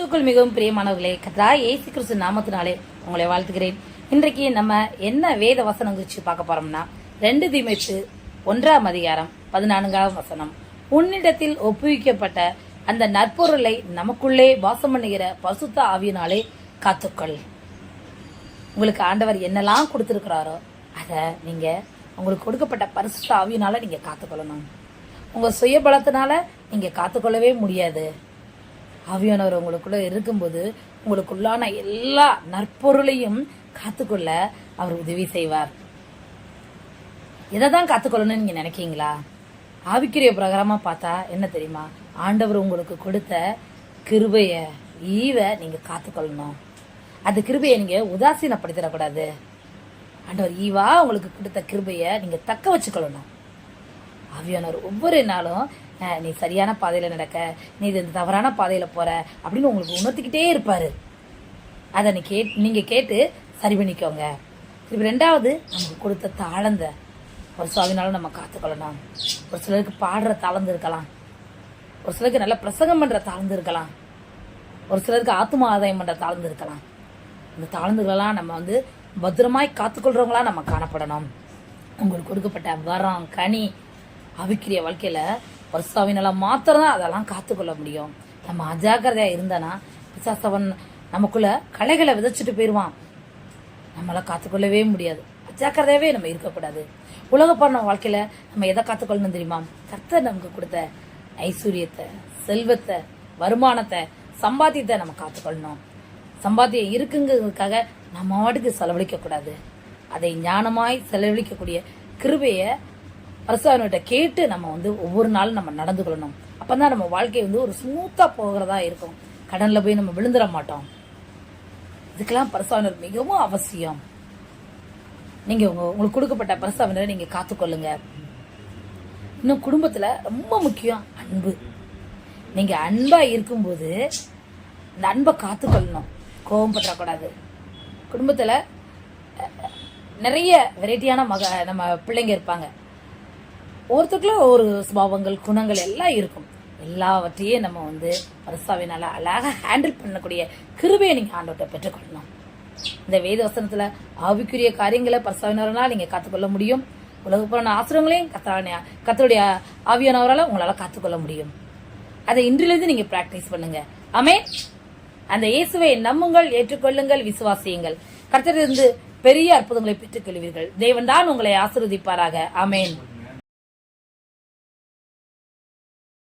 கிறிஸ்துவுக்குள் மிகவும் பிரியமானவர்களே, கர்த்தராகிய இயேசு கிறிஸ்து நாமத்தினாலே உங்களை வாழ்த்துகிறேன். இன்றைக்கு நம்ம என்ன வேத வசனம் குறித்து பார்க்க போறோம்னா 2 தீமோத்தேயு 1:14 உன்னிடத்தில் ஒப்புவிக்கப்பட்ட அந்த நற்பொருளை நமக்குள்ளே வாசம் பண்ணுகிற பரிசுத்த ஆவியினாலே காத்துக்கொள். உங்களுக்கு ஆண்டவர் என்னெல்லாம் கொடுத்திருக்கிறாரோ அதை நீங்க உங்களுக்கு கொடுக்கப்பட்ட பரிசுத்த ஆவியினால நீங்க காத்துக்கொள்ளணும். உங்க சுய பலத்தினால நீங்க காத்துக்கொள்ளவே முடியாது. ஆவியானவர் உங்களுக்குள்ள இருக்கும்போது உங்களுக்குள்ளான எல்லா நற்பொருளையும் காத்துக்கொள்ள அவர் உதவி செய்வார். எதைதான் காத்துக்கொள்ளணும்னு நீங்க நினைக்கீங்களா? ஆவிக்குரிய பிரகாரமா பார்த்தா என்ன தெரியுமா? ஆண்டவர் உங்களுக்கு கொடுத்த கிருபைய நீங்க காத்துக்கொள்ளணும். அந்த கிருபையை நீங்க உதாசீனப்படுத்திடக்கூடாது. ஆண்டவர் ஈவா உங்களுக்கு கொடுத்த கிருபைய நீங்க தக்க வச்சுக்கொள்ளணும். ஆவியானவர் ஒவ்வொரு நாளும் நீ சரியான பாதையில நடக்க, நீ இந்த தவறான பாதையில போற அப்படின்னு உங்களுக்கு உணர்த்திக்கிட்டே இருப்பாரு. அதை நீங்க கேட்டு சரி பண்ணிக்கோங்க. இப்ப 2வது நமக்கு கொடுத்த தாளந்த ஒரு சுவாமினாலும் நம்ம காத்துக்கொள்ளணும். ஒரு சிலருக்கு பாடுற தாளந்து இருக்கலாம், ஒரு சிலருக்கு நல்ல பிரசங்கம் பண்ற தாளந்து இருக்கலாம், ஒரு சிலருக்கு ஆத்ம ஆதாயம் பண்ற தாளந்து இருக்கலாம். இந்த தாளந்துகளெல்லாம் நம்ம பத்திரமாய் காத்துக்கொள்றவங்களா நம்ம காணப்படணும். உங்களுக்கு கொடுக்கப்பட்ட வரம் கனி ஆவிக்குரிய வாழ்க்கையில பரிசுத்தாவினால மாத்திரம் தான் அதெல்லாம் காத்துக்கொள்ள முடியும். நம்ம அஜாக்கிரதையா இருந்தனா பிசாசவன் நமக்குள்ள களைகளை விதைச்சிட்டு போயிருவான். நம்மளால காத்துக்கொள்ளவே முடியாது. அஜாக்கிரதையாவே நம்ம இருக்கக்கூடாது. உலகப்பான வாழ்க்கையில நம்ம எதை காத்துக்கொள்ளணும் தெரியுமா? கர்த்தர் நமக்கு கொடுத்த ஐஸ்வர்யத்தை, செல்வத்தை, வருமானத்தை, சம்பாத்தியத்தை நம்ம காத்துக்கொள்ளணும். சம்பாத்தியம் இருக்குங்கிறதுக்காக நம்ம வாட்டுக்கு செலவழிக்க கூடாது. அதை ஞானமாய் செலவழிக்கக்கூடிய கிருபைய பரிசுத்தவான்கிட்ட கேட்டு நம்ம ஒவ்வொரு நாளும் நம்ம நடந்து கொள்ளணும். அப்பதான் நம்ம வாழ்க்கை ஒரு ஸ்மூத்தா போகிறதா இருக்கும். கடன்ல போய் நம்ம விழுந்துட மாட்டோம். இதுக்கெல்லாம் பரிசுத்தவான்கள் மிகவும் அவசியம். நீங்க உங்களுக்கு கொடுக்கப்பட்ட பரிசுத்தவான்களை நீங்க காத்துக்கொள்ளுங்க. இன்னும் குடும்பத்துல ரொம்ப முக்கியம் அன்பு. நீங்க அன்பா இருக்கும்போது இந்த அன்பை காத்துக்கொள்ளணும். கோபம் பற்றக்கூடாது. குடும்பத்துல நிறைய வெரைட்டியான நம்ம பிள்ளைங்க இருப்பாங்க. ஒருத்தருக்குள்ள ஒரு சுபாவங்கள், குணங்கள் எல்லாம் இருக்கும். எல்லாவற்றையும் நம்ம பரிசுத்தாவினால அழகாக ஹேண்டில் பண்ணக்கூடிய கிருபையை நீங்க ஆண்டவர்கிட்ட பெற்றுக்கொள்ளணும். இந்த வேத வசனத்துல ஆவிக்குரிய காரியங்களை பரிசுத்தாவினால நீங்க காத்துக்கொள்ள முடியும். உலகப்புறான ஆசிரியங்களையும் கர்த்தருடைய ஆவியானவரால உங்களால காத்துக்கொள்ள முடியும். அதை இன்றிலிருந்து நீங்க பிராக்டிஸ் பண்ணுங்க. ஆமென். அந்த இயேசுவை நம்புங்கள், ஏற்றுக்கொள்ளுங்கள், விசுவாசியுங்கள். கர்த்தரிலிருந்து பெரிய அற்புதங்களை பெற்றுக் கொள்வீர்கள். தேவன் தான் உங்களை ஆசீர்வதிப்பாராக. ஆமென்.